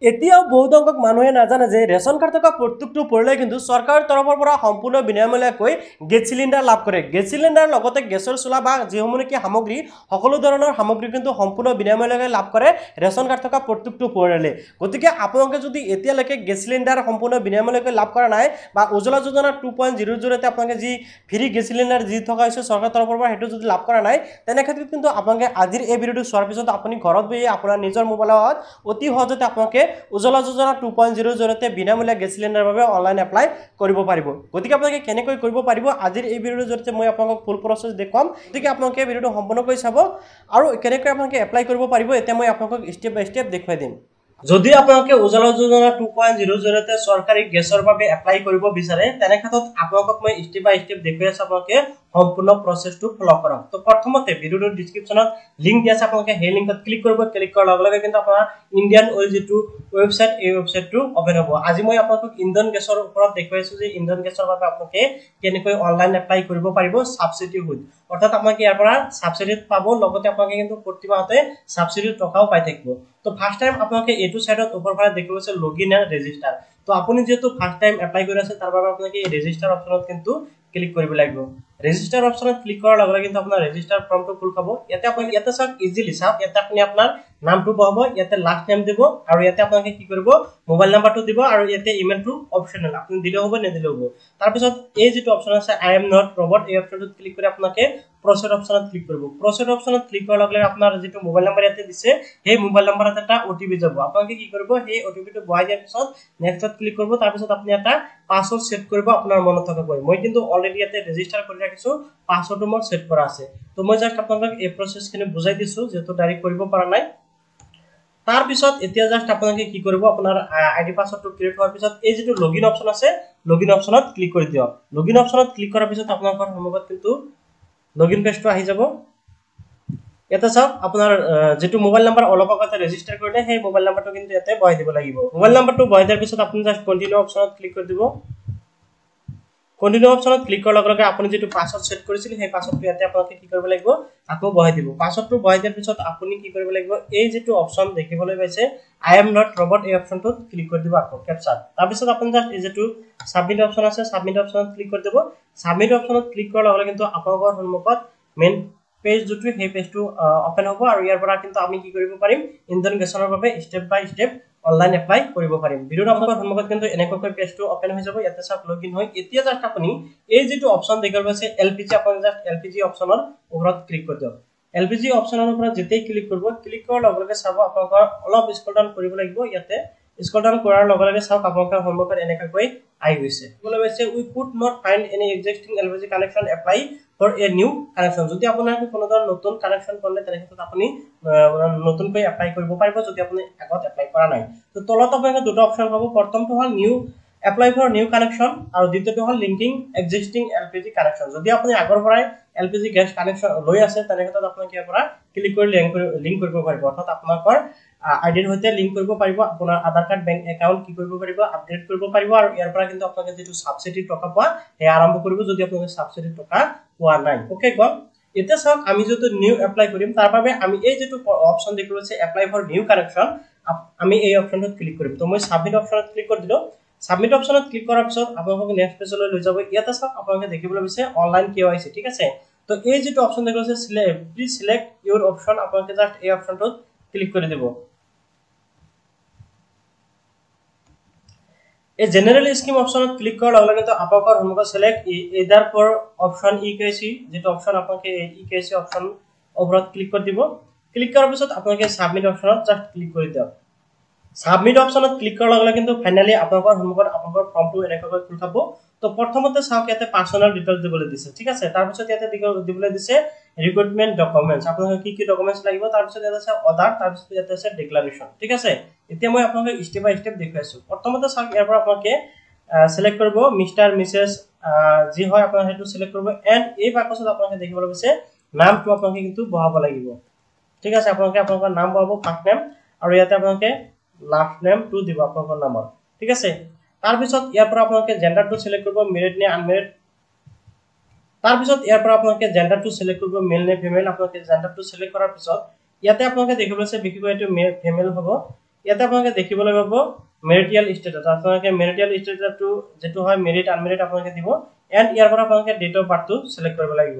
এতিয়াও বহুত সংখ্যক মানুহে নাজানে যে ৰেচন কাৰ্ড থকা প্ৰত্যেকটো পৰিয়ালে কিন্তু চৰকাৰৰ তৰফৰ পৰা সম্পূৰ্ণ বিনামূলীয়াকৈ গেছ চিলিণ্ডাৰ লাভ কৰে। গেছ চিলিণ্ডাৰ লগতে গেছৰ চুলা বা যিসমূহ নেকি সামগ্ৰী সকলো ধৰণৰ সামগ্ৰী কিন্তু সম্পূৰ্ণ বিনামূলীয়াকৈ লাভ কৰে ৰেচন কাৰ্ড থকা প্ৰত্যেকটো পৰিয়ালে। গতিকে আপোনালোকে যদি এতিয়ালৈকে গেছ চিলিণ্ডাৰ সম্পূৰ্ণ বিনামূলীয়াকৈ লাভ কৰা নাই বা উজ্জ্বলা যোজনা 2.0 জৰিয়তে আপোনালোকে যি ফ্ৰী গেছ চিলিণ্ডাৰ যি থকা হৈছে চৰকাৰৰ তৰফৰ পৰা সেইটো যদি লাভ কৰা নাই তেনে ক্ষেত্ৰত কিন্তু আপোনালোকে আজিৰ এই ভিডিঅ'টো চোৱাৰ পিছত আপুনি ঘৰত বহি আপোনাৰ নিজৰ মোবাইলত অতি সহজতে আপোনালোকে উজ্জ্বলা যোজনা 2.0 জৰিয়তে বিনামূলীয়া গেছ চিলিণ্ডাৰৰ বাবে অনলাইন এপ্লাই কৰিব পাৰিব। গতিকে আপোনালোকে কেনেকৈ কৰিব পাৰিব আজিৰ এই ভিডিঅ'ৰ জৰিয়তে মই আপোনালোকক ফুল প্ৰচেছ দেখুৱাম। গতিকে আপোনালোকে ভিডিঅ'টো সম্পূৰ্ণকৈ চাব আৰু কেনেকৈ আপোনালোকে এপ্লাই কৰিব পাৰিব এতিয়া মই আপোনালোকক ষ্টেপ বাই ষ্টেপ দেখুৱাই দিম। যদি আপোনালোকে উজ্জ্বলা যোজনা 2.0 জৰিয়তে চৰকাৰী গেছৰ বাবে এপ্লাই কৰিব বিচাৰে তেনে ক্ষেত্ৰত আপোনালোকক মই ষ্টেপ বাই ষ্টেপ দেখুৱাই আছো আপোনালোকে সম্পূৰ্ণ প্ৰচেছটো ফলো কৰক। তো প্ৰথমতে ভিডিঅ'ৰ ডেসক্ৰিপচনত লিংক দিয়া আছে আপোনালোকে সেই লিংকত ক্লিক কৰিব। ক্লিক কৰাৰ লগে লগে কিন্তু আপোনাৰ ইণ্ডিয়ান অইল যেটো ওয়েবসাইট এই ওয়েবসাইটটো ওপেন হ'ব। আজি মই আপোনালোকক ইন্ধন গেছৰ ওপৰত দেখুৱাইছো যে ইন্ধন গেছৰ বাবে আপোনালোকে কেনেকৈ অনলাইন এপ্লাই কৰিব পাৰিব সাবসিডি হুইথ, অৰ্থাৎ আপোনালোকে ইয়াৰ পৰা সাবসিডি পাব, লগতে আপোনালোকে কিন্তু প্ৰতি মাহতে সাবসিডি টকাও পাই থাকিব। তো ফাৰ্স্ট টাইম আপোনালোকে এইটো সাইডত ওপৰ ফালে দেখিব আছে লগইন এণ্ড ৰেজিষ্টাৰ। তো আপুনি যেহেতু ফাৰ্স্ট টাইম এপ্লাই কৰি আছে তাৰ বাবে আপোনালোকে এই ৰেজিষ্টাৰ অপচনত কিন্তু ক্লিক কৰিব লাগিব। ৰেজিষ্টাৰ অপচনত ক্লিক কৰাৰ লগে লগে কিন্তু আপোনাৰ ৰেজিষ্টাৰ ফৰ্মটো খুল খাব। ইয়াতে আপুনি ইয়াতে চাওক ইজিলি চাওক, ইয়াতে আপুনি আপোনাৰ নামটো বহাব, ইয়াতে লাষ্ট নেম দিব আৰু ইয়াতে আপোনালোকে কি কৰিব মোবাইল নাম্বাৰটো দিব আৰু ইয়াতে ইমেইলটো অপচনেল, আপুনি দিলে হ'ব নিদিলেও হ'ব। তাৰ পিছত এই যেটো অপচন আছে আই এম নট ৰবট এই অপচনটোত ক্লিক কৰি আপোনালোকে প্ৰসিড অপচনত ক্লিক কৰিব। প্ৰসিড অপচনত ক্লিক কৰাৰ লগে লগে আপোনাৰ যেটো মোবাইল নাম্বাৰ ইয়াতে দিছে সেই মোবাইল নাম্বাৰত এটা ওটিপি যাব। আপোনালোকে কি কৰিব সেই ওটিপিটো বহাই দিয়াৰ পিছত নেক্সটত ক্লিক কৰিব। তাৰ পিছত আপুনি এটা পাসওয়াৰ্ড সেট কৰিব আপোনাৰ মনত থকাকৈ। মই কিন্তু অলৰেডি ইয়াতে ৰেজিষ্টাৰ কৰি ৰাখিছো, পাসওয়াৰ্ডটো মোৰ সেট কৰা আছে। তো মই জাস্ট আপোনালোকক এই প্ৰসেছখিনি বুজাই দিছো যেহেতু ডাইৰেক্ট কৰিব পৰা নাই। তাৰ পিছত এতিয়া জাস্ট আপোনালোকে কি কৰিব আপোনাৰ আইডি পাসওয়াৰ্ডটো ক্ৰিয়েট হোৱাৰ পিছত এই যেটো লগইন অপচন আছে লগইন অপচনত ক্লিক কৰি দিয়ক। লগইন অপচনত ক্লিক কৰাৰ পিছত আপোনালোকৰ সন্মুখত কিন্তু লগইন পেজটো আহি যাব। এটা চাওক আপোনাৰ যেটো মোবাইল নাম্বাৰ অলপ আগতে ৰেজিষ্টাৰ কৰিলে সেই মোবাইল নাম্বাৰটো কিন্তু ইয়াতে বহাই দিব লাগিব। মোবাইল নাম্বাৰটো বহাই দিয়াৰ পিছত আপুনি জাস্ট কন্টিনিউ অপচনত ক্লিক কৰি দিব। কন্টিনিউ অপচনত ক্লিক কৰাৰ লগে লগে আপুনি যেটো পাসওয়াৰ্ড সেট কৰিছিল সেই পাসওয়াৰ্ডটো ইয়াতে আপোনালোকে কি কৰিব লাগিব আকৌ বহাই দিব। পাসওয়াৰ্ডটো বহাই দিয়াৰ পিছত আপুনি কি কৰিব লাগিব এই যেটো অপচন দেখিবলৈ পাইছে আই এম নট ৰবট এই অপচনটোত ক্লিক কৰি দিব আকৌ ক্যাপচাৰ। তাৰ পিছত আপুনি জাস্ট এই যেটো সাবমিট অপচন আছে সাবমিট অপচনত ক্লিক কৰি দিব। সাবমিট অপচনত ক্লিক কৰাৰ লগে লগে কিন্তু আপোনালোকৰ সন্মুখত মেইন পেজ যেটো সেই পেজটো ওপেন হ'ব আৰু ইয়াৰ পৰা কিন্তু আমি কি কৰিব পাৰিম ইন্ধন গেছৰ বাবে স্টেপ বাই স্টেপ অনলাইন এপ্লাই কৰিব পাৰিম। ভিডিঅ'ৰ আপোনালোকৰ সন্মুখত কিন্তু এনেকৈ পেজটো ওপেন হৈ যাব। ইয়াতে চাওক লগইন হৈ এতিয়া জাস্ট আপুনি এই যেটো অপচন দেখিব আছে এলপিজি আপুনি জাস্ট এলপিজি অপচনৰ ওপৰত ক্লিক কৰি দিয়ক। এলপিজি অপচনৰ ওপৰত যেতেই ক্লিক কৰিব ক্লিক কৰাৰ লগে লগে চাব আপোনালোকৰ অলপ স্ক্ৰল ডাউন কৰিব লাগিব। ইয়াতে স্ক্ৰল ডাউন কৰাৰ লগে লগে চাওক আপোনালোকৰ সন্মুখত এনেকৈ আহি গৈছে। বলে হৈছে we could not find any existing LPG connection apply for a new connection. যদি আপোনাৰ কোনো ধৰণৰ নতুন কানেকশন কৰিলে তেনে ক্ষেত্ৰত আপুনি নতুনকৈ এপ্লাই কৰিব পাৰিব যদি আপুনি আগত এপ্লাই কৰা নাই। তো তলত আপোনালোকে দুটা অপচন পাব। প্ৰথমটো হ'ল new apply for new connection আৰু দ্বিতীয়টো হ'ল লিংকিং এক্সিস্টিং এলপিজি কানেকশন। যদি আপুনি আগৰ পৰাই এলপিজি গেছ কানেকশন লৈ আছে তেনে ক্ষেত্ৰত আপুনি ইয়াৰ পৰা ক্লিক কৰি লিংক কৰিব পাৰিব, অৰ্থাৎ আপোনালোকৰ আইডিৰ সৈতে লিংক কৰিব পাৰিব, আপোনাৰ আধাৰ কাৰ্ড বেংক একাউণ্ট কি কৰিব পাৰিব আপডেট কৰিব পাৰিব আৰু ইয়াৰ পৰা কিন্তু আপোনালোকে যেটো সাবসিডি টকা পোৱা হে আৰম্ভ কৰিব যদি আপোনালোকে সাবসিডি টকা পোৱা নাই। ওকে গল। এতিয়া চাওক আমি যেটো নিউ এপ্লাই কৰিম তাৰ বাবে আমি এই যেটো অপচন দেখিব আছে এপ্লাই ফৰ নিউ কানেকশন আমি এই অপচনটোত ক্লিক কৰিম। তো মই সাবমিট অপচনত ক্লিক কৰি দিলো। সাবমিট অপচনত ক্লিক কৰাৰ পিছত আপোনালোকক নেক্সট পেজলৈ লৈ যাব। ইয়াতে চাওক আপোনালোকে দেখিবলৈ পাইছে অনলাইন কেৱাইচি, ঠিক আছে। তো এই যেটো অপচন দেখিব আছে প্লিজ সিলেক্ট ইউৰ অপচন আপোনালোকে জাস্ট এই অপচনটোত ক্লিক কৰি দিব। এই জেনাৰেল স্কিম অপশনত ক্লিক কৰাৰ লগে লগে আপোনালোকৰ সন্মুখত সিলেক্ট ইদাৰ ফৰ অপশন ইকেসি যেটো অপশন আপোনালোকে ইকেসি অপশন ওপৰত ক্লিক কৰি দিব। ক্লিক কৰাৰ পিছত আপোনালোকে সাবমিট অপশনত জাস্ট ক্লিক কৰি দিয়ক। সাবমিট অপশনত ক্লিক কৰাৰ লগে লগে কিন্তু ফাইনালি আপোনালোকৰ সন্মুখত আপোনালোকৰ ফৰ্মটো এনেকৈ খুল খাব। তো প্ৰথমতে চাওক ইয়াতে পাৰ্সোনাল ডিটেইলছ দিবলৈ দিছে, ঠিক আছে। তাৰ পিছত ইয়াতে দিবলৈ দিছে ৰিকুইৰমেন্ট ডকুমেন্টস, আপোনালোকৰ কি ডকুমেন্টস লাগিব। তাৰ পিছত ইয়াতে আছে অদাৰ, তাৰ পিছত ইয়াতে আছে ডিক্লাৰেশন, ঠিক আছে। এতিয়া মই আপোনালোকক স্টেপ বাই স্টেপ দেখাইছো। প্ৰথমতে চাওক ইয়াৰ পৰা আপোনালোকে সিলেক্ট কৰিব মিস্টাৰ মিসেস যি হয় আপোনাৰ হেতু সিলেক্ট কৰিব এন্ড এই বাকচত আপোনালোকে দেখিবলৈ পাইছে নামটো আপোনালোকে কিন্তু বহাব লাগিব, ঠিক আছে। আপোনালোকে আপোনালোকৰ নাম বহাব ফাৰ্স্ট নেম আৰু ইয়াতে আপোনালোকে লাষ্ট নেম টু দিব আপোনালোকৰ নামৰ, ঠিক আছে। তাৰ পিছত ইয়াৰ পৰা আপোনালোকে জেন্ডাৰটো সিলেক্ট কৰিব মেৰিড নে আনমেৰিড। তাৰ পিছত ইয়াৰ পৰা আপোনালোকে জেন্ডাৰটো সিলেক্ট কৰিব মেল নে ফিমেল। আপোনালোকে জেন্ডাৰটো সিলেক্ট কৰাৰ পিছত ইয়াতে আপোনালোকে দেখিবলৈ পাইছে বিশেষকৈ এটো ফিমেল হ'ব। ইয়াতে আপোনালোকে দেখিবলৈ পাব মেৰিটিয়েল ষ্টেটাস আপোনালোকে মেৰিটিয়েল ষ্টেটাসটো যেটো হয় মেৰিট আনমেৰিট আপোনালোকে দিব এন্ড ইয়াৰ পৰা আপোনালোকে ডেট অফ বাৰ্থটো সিলেক্ট কৰিব লাগিব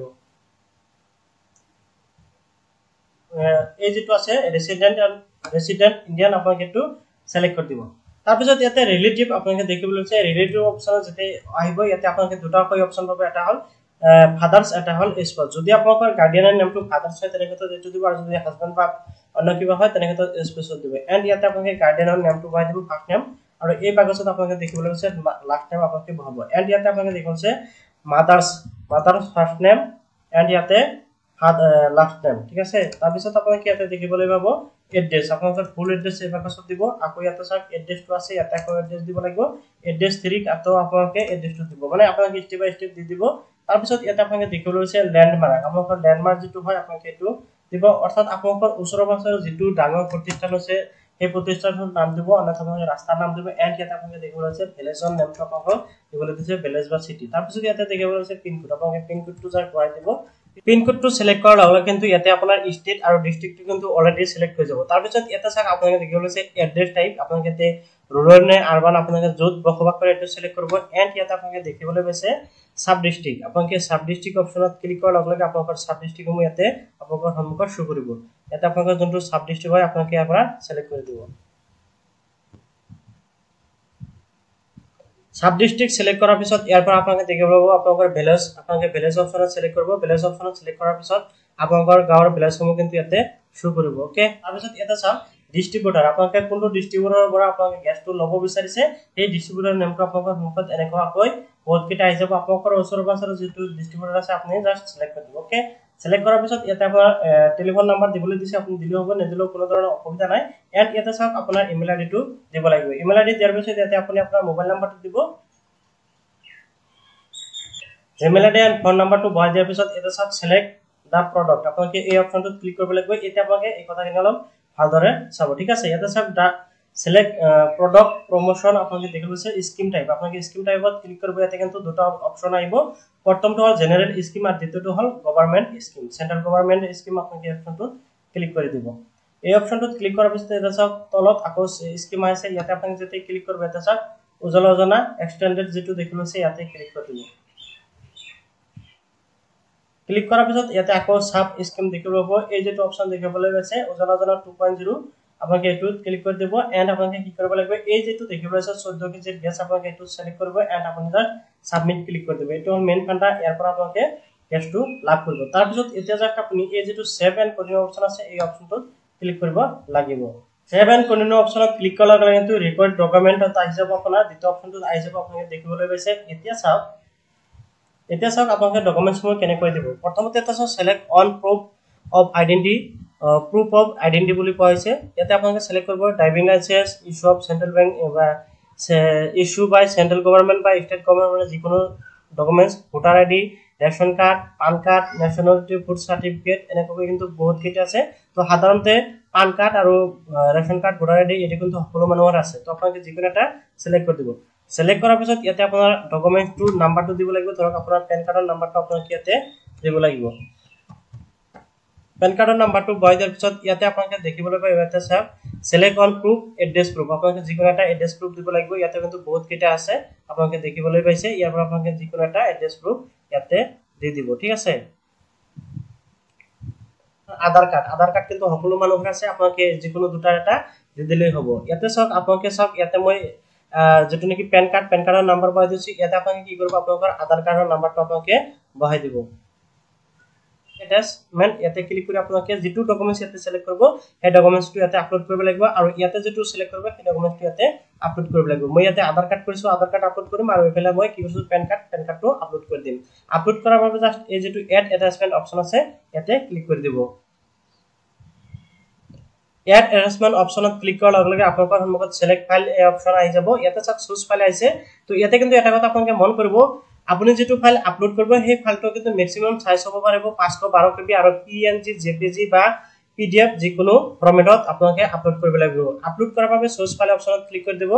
এই যেটো আছে ৰেসিডেন্ট ইন্ডিয়ান আপোনালোকে এটো সিলেক্ট কৰি দিব তাৰ পিছত ইয়াতে ৰিলেটিভ আপোনালোকে দেখিবলৈ আছে ৰিলেটিভ অপচন যেতে আহিব ইয়াতে আপোনালোকে দুটা কৈ অপচন পাব এটা হল ফাদার্স এটা হল স্পাউস যদি আপোনালোকৰ গাৰ্ডিয়ানৰ নামটো ফাদাৰ্স হয় তেনে ক্ষেত্ৰত এটো দিব আৰু যদি হাজবেন্ড বা অন্য কিবা হয় তেনে ক্ষেত্ৰত স্পাউস দিব এন্ড ইয়াতে আপোনালোকে গাৰ্ডিয়ানৰ নামটো বহাই দিব ফাৰ্স্ট নেম আৰু এই কাগজত আপোনালোকে দেখিবলৈ আছে লাষ্ট নেম আপোনালোকে বহাব এন্ড ইয়াতে আপোনালোকে দেখিছে মাদার্স ফাৰ্স্ট নেম এন্ড ইয়াতে লাষ্ট নেম ঠিক আছে তাৰ পিছত আপোনালোকে ইয়াতে দেখিবলৈ পাব এড্ৰেছ আপোনালোকৰ ফুল এড্ৰেছ এই কাগজত দিব আকৌ ইয়াতে চাওক এড্ৰেছটো আছে ইয়াতে আকৌ এড্ৰেছ দিব লাগিব এড্ৰেছ 3 আকৌ আপোনালোকে এড্ৰেছটো দিব মানে আপোনালোকে স্টেপ বাই স্টেপ দি দিব তাৰ পিছত ইয়াতে আপোনালোকে দেখিবলৈ আছে ল্যান্ডমাৰ্ক আপোনালোকৰ ল্যান্ডমাৰ্ক যেটো হয় আপোনালোকে এটো দিব অৰ্থাৎ আপোনালোকৰ ওচৰৰ পাছৰ যেটো ডাঙৰ প্ৰতিষ্ঠান আছে এই প্ৰতিষ্ঠানৰ নাম দিব অন্যথা আপোনালোকে ৰাস্তাৰ নাম দিব এন্ড ইয়াতে আপোনালোকে দেখিবলৈ আছে ভিলেজৰ নামটো আপোনালোকৰ দিবলৈ দিছে ভিলেজ বা সিটি তাৰ পিছত ইয়াতে দেখিবলৈ আছে পিন কোড আপোনালোকে পিন কোডটো যাই ভৰাই দিব পিন কোডটো সিলেক্ট কৰাৰ লগে কিন্তু ইয়াতে আপোনাৰ ষ্টেট আৰু ডিস্ট্ৰিক্টটো কিন্তু অলৰেডি সিলেক্ট হৈ যাব তাৰ পিছত ইয়াতে চাক আপোনালোকে দেখিবলৈ আছে এড্ৰেছ টাইপ আপোনালোকে ইয়াতে ৰুৰাল নে আৰবান আপোনালোকে য'ত বসবাস কৰে এটো সিলেক্ট কৰিব এন্ড ইয়াতে আপোনালোকে দেখিবলৈ পাইছে সাব ডিস্ট্ৰিক্ট আপোনালোকে সাব ডিস্ট্ৰিক্ট অপচনত ক্লিক কৰাৰ লগে আপোনালোকৰ সাব ডিস্ট্ৰিক্টসমূহ ইয়াতে আপোনালোকৰ সন্মুখত শো কৰিব ইয়াতে আপোনালোকৰ যোনটো সাব ডিস্ট্ৰিক্ট হয় আপোনালোকে ইয়াৰ পৰা সিলেক্ট কৰি দিব সাব ডিস্ট্ৰিক্ট সিলেক্ট কৰাৰ পিছত ইয়াৰ পৰা আপোনালোকে দেখিব পাব আপোনালোকৰ ভিলেজ আপোনালোকে ভিলেজ অপচনত সিলেক্ট কৰিব ভিলেজ অপচনত সিলেক্ট কৰাৰ পিছত আপোনালোকৰ গাঁৱৰ ভিলেজসমূহ কিন্তু ইয়াতে শো কৰিব ওকে তাৰ পিছত এটা চাওক ডিস্ট্ৰিবিউটৰ আপোনালোকে কোনটো ডিস্ট্ৰিবিউটৰৰ পৰা আপোনালোকে গ্যাসটো ল'ব বিচাৰিছে এই ডিস্ট্ৰিবিউটৰৰ নামটো আপোনালোকৰ মুখত এনেকৈ বহুত কিটা আহি যাব আপোনালোকৰ ওচৰৰ পাছৰ যেটো ডিস্ট্ৰিবিউটৰ আছে আপুনি জাস্ট সিলেক্ট কৰিব ওকে সিলেক্ট কৰাৰ পিছত ইয়াতে আপোনাৰ টেলিফোন নাম্বাৰ দিবলৈ দিছে আপুনি দিলে হ'ব নেদিলেও কোনো ধৰণৰ অসুবিধা নাই এন্ড ইয়াতে চাওক আপোনাৰ ইমেইল আইডিটো দিব লাগিব ইমেইল আইডি দিয়াৰ পিছত ইয়াতে আপুনি আপোনাৰ মোবাইল নাম্বাৰটো দিব ইমেইল আইডি এন্ড ফোন নাম্বাৰটো বহাই দিয়াৰ পিছত এটা চাওক সিলেক্ট দা প্ৰডাক্ট আপোনালোকে এই অপচনটোত ক্লিক কৰিব লাগিব এতিয়া আপোনালোকে এই কথাখিনি অলপ ভালদৰে চাব ঠিক আছে ইয়াতে চাওক দা সিলেক্ট প্ৰডাক্ট প্ৰমোশন আপোনালোকে দেখিছে স্কিম টাইপ আপোনালোকে স্কিম টাইপত ক্লিক কৰিব ইয়াতে কিন্তু দুটা অপচন আহিব প্ৰথমটো হল জেনাৰেল স্কিম আৰু দ্বিতীয়টো হল government scheme central government scheme আপোনালোকে এই অপচনটোত ক্লিক কৰি দিব এই অপচনটোত ক্লিক কৰাৰ পিছত এটা চাওক তলত আকৌ স্কিম আছে ইয়াতে আপুনি যেতিয়া ক্লিক কৰিব এটা চাওক উজ্জ্বলা যোজনা এক্সটেন্ডেড যেটো দেখিছে ইয়াতে ক্লিক কৰি দিব ক্লিক কৰাৰ পিছত ইয়াতে আকৌ সাব স্কিম দেখিব পাব এই যেটো অপচন দেখিবলৈ আছে উজ্জ্বলা যোজনা 2.0 আপোনালোকে এটোত ক্লিক কৰি দিব এন্ড আপোনালোকে কি কৰিব লাগিব এই যেটো দেখিবলৈ আছে 14 কেজি গ্যাস আপোনালোকে এটো সিলেক্ট কৰিব এন্ড আপোনালোকে সাবমিট ক্লিক কৰি দিব এটো মেইন ফান্ডা ইয়াৰ পৰা আপোনালোকে গ্যাসটো লাভ কৰিব তাৰ পিছত এতিয়া যাক আপুনি এই যেটো সেভ এন্ড কন্টিনিউ অপচন আছে এই অপচনটোত ক্লিক কৰিব লাগিব সেভ এন্ড কন্টিনিউ অপচনত ক্লিক কৰাৰ লগে কিন্তু ৰেকৰ্ড ডকুমেন্টত আহি যাব আপোনাৰ দ্বিতীয় অপচনটোত আহি যাব আপোনালোকে দেখিবলৈ পাইছে এতিয়া চাওক আপোনালোকে ডকুমেন্টসমূহ কেনেকৈ দিব প্ৰথমতে এটা চাওক select one proof of identity বুলি কোৱা হৈছে ইয়াতে আপোনালোকে সিলেক্ট কৰিব driving license issue of central bank বা ইস্যু বাই সেন্ট্ৰেল গভৰ্ণমেন্ট বা ষ্টেট গভৰ্ণমেন্ট যিকোনো documents voter ID ration card PAN card nationality food certificate এনেকৈ কিন্তু বহুত কেইটা আছে তো সাধাৰণতে পান কাৰ্ড আৰু ৰেশন কাৰ্ড ভোটাৰ আইডি এটো কিন্তু সকলো মানুহৰ আছে তো আপোনালোকে যিকোনো এটা সিলেক্ট কৰি দিব সিলেক্ট কৰাৰ পিছত ইয়াতে আপোনাৰ ডকুমেন্টটো নাম্বাৰটো দিব লাগিব ধৰক আপোনাৰ পেন কাৰ্ডৰ নাম্বাৰটো আপোনালোকে ইয়াতে দিব লাগিব পেন কাৰ্ডৰ নাম্বাৰটো বহাই দিয়াৰ পিছত ইয়াতে আপোনালোকে দেখিবলৈ পাব ইয়াতে চাওক select one proof address proof আপোনালোকে যিকোনো এটা এড্ৰেছ প্ৰুফ দিব লাগিব ইয়াতে কিন্তু বহুত কেইটা আছে আপোনালোকে দেখিবলৈ পাইছে ইয়াৰ পৰা আপোনালোকে যিকোনো এটা এড্ৰেছ প্ৰুফ ইয়াতে দি দিব ঠিক আছে আধাৰ কাৰ্ড কিন্তু সকলো মানুহৰ আছে আপোনালোকে যিকোনো দুটা এটা দি দিলেই হ'ব ইয়াতে চাওক আপোনালোকে চাওক ইয়াতে মই যেটো নেকি পেন কাৰ্ডৰ নাম্বাৰ বহাই দিছি ইয়াতে আপোনালোকে কি কৰিব আপোনালোকৰ আধাৰ কাৰ্ডৰ নাম্বাৰটো আপোনালোকে বহাই দিব attachment ইয়াতে ক্লিক কৰি আপোনালোকে যেটো ডকুমেন্টস ইয়াতে সিলেক্ট কৰিব এই ডকুমেন্টসটো ইয়াতে আপলোড কৰিব লাগিব আৰু ইয়াতে যেটো সিলেক্ট কৰিব সেই ডকুমেন্টটো ইয়াতে আপলোড কৰিব লাগিব মই ইয়াতে আধাৰ কাৰ্ড কৰিছো আধাৰ কাৰ্ড আপলোড কৰিম আৰু এফালে মই কি কৰিছো পেন কাৰ্ডটো আপলোড কৰি দিম আপলোড কৰাৰ বাবে জাস্ট এই যেটো এড অ্যাটাচমেন্ট অপচন আছে ইয়াতে ক্লিক কৰি দিব এড অ্যাটাচমেন্ট অপচনত ক্লিক কৰাৰ লগে লগে আপোনালোকৰ সন্মুখত সিলেক্ট ফাইল এই অপচন আহি যাব ইয়াতে চাওক চুজ ফাইল আহিছে তো ইয়াতে কিন্তু এটা কথা আপোনালোকে মন কৰিব আপুনি যেটো ফাইল আপলোড কৰিব সেই ফাইলটো কিন্তু ম্যাক্সিমাম সাইজ হ'ব পাৰিব 512 কেবি আৰু PNG JPG বা PDF যিকোনো ফৰমেটত আপোনালোকে আপলোড কৰিব লাগিব আপলোড কৰাৰ বাবে চুজ ফাইল অপচনত ক্লিক কৰি দিব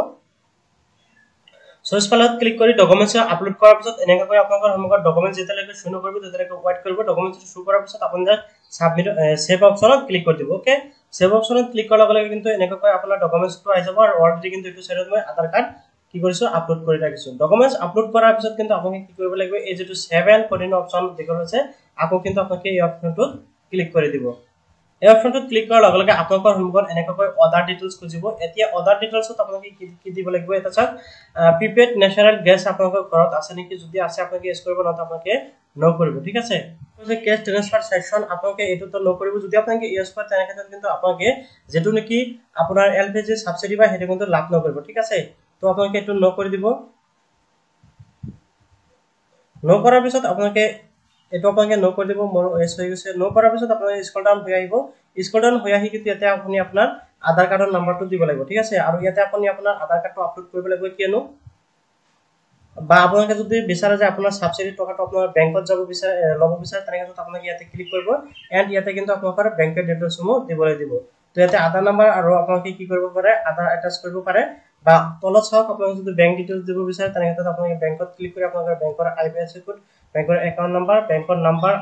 চুজ ফাইলত ক্লিক কৰি ডকুমেন্টস আপলোড কৰাৰ পিছত এনেকৈ আপোনালোকৰ সন্মুখত ডকুমেন্টস যেতিয়ালৈকে শো নকৰিব তেতিয়ালৈকে ওয়েট কৰিব ডকুমেন্টস শো কৰাৰ পিছত আপুনি সাবমিট সেভ অপচনত ক্লিক কৰি দিব ওকে সেভ অপশনত ক্লিক কৰাৰ লগে লগে কিন্তু এনেকৈ আপোনাৰ ডকুমেন্টছটো আহি যাব আৰু অলৰেডি কিন্তু এইটো সাইডত মই আধাৰ কাৰ্ড কি কৰিছো আপলোড কৰি ৰাখিছো ডকুমেন্টছ আপলোড কৰাৰ পিছত কিন্তু আপুনি কি কৰিব লাগিব এই যেটো সেভ এণ্ড কন্টিনিউ অপশন দেখুৱা হৈছে আকৌ কিন্তু আপোনাক এই অপশনটোত ক্লিক কৰি দিব এই অপশনটোত ক্লিক কৰাৰ লগে লগে আপোনাকৰ সন্মুখত এনেকৈ আধাৰ ডিটেইলছ খুজিব এতিয়া আধাৰ ডিটেইলছত আপোনাক কি দিব লাগিব এটা চাওক প্ৰিপেড নেচাৰেল গেছ আপোনাকৰ ঘৰত আছে নেকি যদি আছে আপোনাক ইয়েস কৰিব নহতে আপোনাক নো কৰিব ঠিক আছে যে কেছ ট্ৰান্সফাৰ সেকশন আপোনাক এটোতো নো কৰিব যদি আপোনাক ইয়েস কৰে তেনে ক্ষেত্ৰত কিন্তু আপোনাক যেটো নেকি আপোনাৰ এলপিজি সাবসিডি বা হেতু কিন্তু লাভ নকৰিব ঠিক আছে তো আপোনাক এটো নো কৰি দিব নো কৰাৰ পিছত আপোনাক এটো আপোনাক নো কৰি দিব মোৰ এস হৈ গৈছে নো কৰাৰ পিছত আপোনাক স্ক্ৰল ডাউন হৈ আহিব স্ক্ৰল ডাউন হৈ আহি কিন্তু ইয়াতে আপুনি আপোনাৰ আধাৰ কাৰ্ডৰ নাম্বাৰটো দিব লাগিব ঠিক আছে আৰু ইয়াতে আপুনি আপোনাৰ আধাৰ কাৰ্ডটো আপলোড কৰিব লাগিব কিয়নো বা আপোনালোকে যদি বিচাৰে যে আপোনাৰ সাবসিডি টকাটো আপোনাৰ বেংকত যাব বিচাৰে লব বিচাৰে তেনে ক্ষেত্ৰত আপোনালোকে ইয়াতে ক্লিক কৰিব এন্ড ইয়াতে কিন্তু আপোনালোকৰ বেংকৰ ডিটেইলছসমূহ দিবলৈ দিব তো ইয়াতে আধাৰ নাম্বাৰ আৰু আপোনালোকে কি কৰিব পাৰে আধাৰ এটাচ কৰিব পাৰে বা তলত চাওক আপোনালোকে যদি বেংক ডিটেইলছ দিব বিচাৰে তেনে ক্ষেত্ৰত আপোনালোকে বেংকত ক্লিক কৰি আপোনালোকৰ বেংকৰ আইবিএসি কোড বেংকৰ একাউন্ট নাম্বাৰ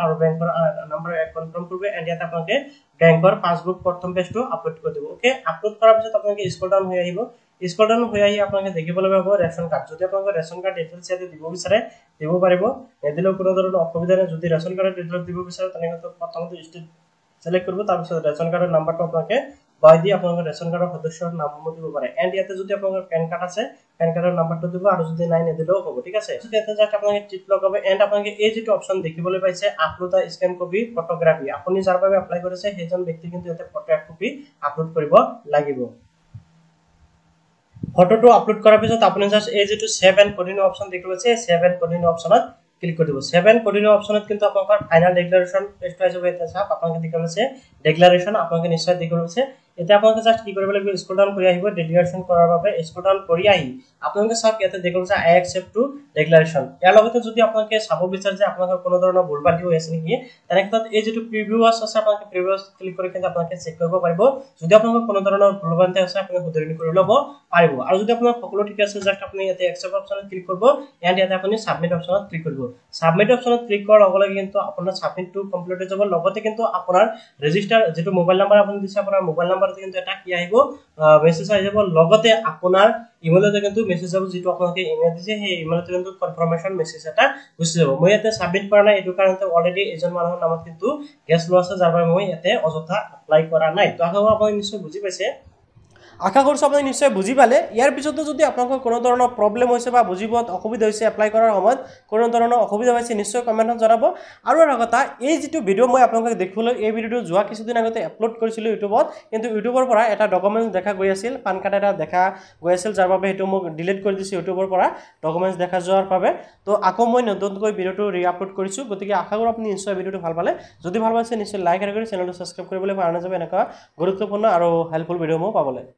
আৰু বেংকৰ নাম্বাৰ কনফাৰ্ম কৰিব এন্ড ইয়াতে আপোনালোকে বেংকৰ পাসবুক প্ৰথম পেজটো আপলোড কৰি দিব ওকে আপলোড কৰাৰ পিছত আপোনালোকে স্ক্ৰল ডাউন হৈ আহিব স্ক্ৰল ডাউন হৈ আহি আপোনালোকে দেখিবলৈ পাব ৰেশন কাৰ্ড যদি আপোনালোকৰ ৰেশন কাৰ্ড ডিটেইলছ ইয়াতে দিব বিচাৰে দিব পাৰিব নেদিলেও কোনো ধৰণৰ অসুবিধা নাই যদি ৰেশন কাৰ্ডৰ ডিটেইলছ দিব বিচাৰে তেনে ক্ষেত্ৰত প্ৰথমতে ষ্টেট সিলেক্ট কৰিব তাৰ পিছত ৰেশন কাৰ্ডৰ নাম্বাৰটো আপোনালোকে বাই দি আপোনালোকৰ ৰেশন কাৰ্ডৰ সদস্যৰ নামসমূহ দিব পাৰে এন্ড ইয়াতে যদি আপোনালোকৰ পেন কাৰ্ড আছে পেন কাৰ্ডৰ নাম্বাৰটো দিব আৰু যদি নাই নেদিলেও হ'ব ঠিক আছে যদি ইয়াতে জাস্ট আপোনালোকে টিক লগাব এন্ড আপোনালোকে এই যেটো অপচন দেখিবলৈ পাইছে আপলোড আ স্ক্যান কপি ফটোগ্ৰাফি আপুনি যাৰ বাবে এপ্লাই কৰিছে সেইজন ব্যক্তি কিন্তু ইয়াতে ফটো এক কপি আপলোড কৰিব লাগিব ফটোটো আপলোড কৰাৰ পিছত আপুনি জাস্ট এই যেটো সেভ এণ্ড কন্টিনিউ অপশন দেখিবলৈ পাইছে সেভ এণ্ড কন্টিনিউ অপশনত ক্লিক কৰি দিব সেভ এণ্ড কন্টিনিউ অপশনত কিন্তু আপোনালোকৰ ফাইনাল ডিক্লাৰেশন পেজটো আহিব এটা চাওক আপোনালোকে দেখিবলৈ পাইছে ডিক্লাৰেশন আপোনালোকে নিশ্চয় দেখিবলৈ পাইছে এটা আপোনালোকে জাস্ট কি কৰিব লাগিব স্ক্ৰল ডাউন কৰি আহিব ডিক্লাৰেশন কৰাৰ বাবে স্ক্ৰল ডাউন কৰি আহি আপোনালোকে চাওক ইয়াতে দেখিবলৈ পাইছে আই একসেপ্ট টু ডিক্লাৰেশন ইয়াৰ লগতে যদি আপোনালোকে চাব বিচাৰে যে আপোনালোকৰ কোনো ধৰণৰ ভুলবালি হৈ আছে নেকি তেনে ক্ষেত্ৰত এই যেটো প্ৰিভিউছ আছে আপোনালোকে প্ৰিভিউছ ক্লিক কৰি কিন্তু আপোনালোকে চেক কৰিব পাৰিব যদি আপোনালোকৰ কোনো ধৰণৰ ভুলবালি আছে আপুনি শুধৰণি কৰি ল'ব পাৰিব আৰু যদি আপোনাৰ সকলো ঠিক আছে জাস্ট আপুনি ইয়াতে একসেপ্ট অপশনত ক্লিক কৰিব এন্ড ইয়াতে আপুনি সাবমিট অপশনত ক্লিক কৰিব সাবমিট অপশনত ক্লিক কৰাৰ লগে লগে কিন্তু আপোনাৰ সাবমিটটো কমপ্লিট হৈ যাব লগতে কিন্তু আপোনাৰ ৰেজিষ্টাৰ যেটো মোবাইল নাম্বাৰ আপুনি দিছে আপোনাৰ মোবাইল নাম্বাৰতে কিন্তু এটা কি আহিব মেছেজ আহি যাব লগতে আপোনাৰ ইমেইলতে কিন্তু মেছেজ যাব যেটো আপোনালোকে ইমেইল দিছে সেই ইমেইলতে কিন্তু কনফাৰ্মেশন মেছেজ এটা গুচি যাব মই ইয়াতে সাবমিট কৰা নাই এটো কাৰণতে অলৰেডি এজন মানুহৰ নামত কিন্তু গেছ লোৱা আছে যাৰ বাবে মই ইয়াতে অযথা এপ্লাই কৰা নাই তো আপুনি নিশ্চয় বুজি পাইছে আশা কৰিছো আপুনি নিশ্চয় বুজি পালে ইয়াৰ পিছতো যদি আপোনালোকৰ কোনো ধৰণৰ প্ৰবলেম হৈছে বা বুজিবত অসুবিধা হৈছে এপ্লাই কৰাৰ সময়ত কোনো ধৰণৰ অসুবিধা হৈছে নিশ্চয় কমেন্টত জনাব আৰু এটা কথা এই যেটো ভিডিও মই আপোনালোকক দেখাবলৈ এই ভিডিওটো যোৱা কিছুদিন আগতে আপলোড কৰিছিলো ইউটিউবত কিন্তু ইউটিউবৰ পৰা এটা ডকুমেন্টছ দেখা গৈ আছিল পান কাৰ্ড এটা দেখা গৈ আছিল যাৰ বাবে হেতু মোক ডিলিট কৰি দিছে ইউটিউবৰ পৰা ডকুমেন্টছ দেখা যোৱাৰ বাবে তো আকৌ মই নতুনকৈ ভিডিওটো ৰি-আপলোড কৰিছো গতিকে আশা কৰো আপুনি নিশ্চয় ভিডিওটো ভাল পালে যদি ভাল পাইছে নিশ্চয় লাইক আৰু কৰি চেনেলটো সাবস্ক্ৰাইব কৰিবলৈ পাহৰি নাযাব এনেকুৱা গুৰুত্বপূৰ্ণ আৰু হেল্পফুল ভিডিও মই পাবলৈ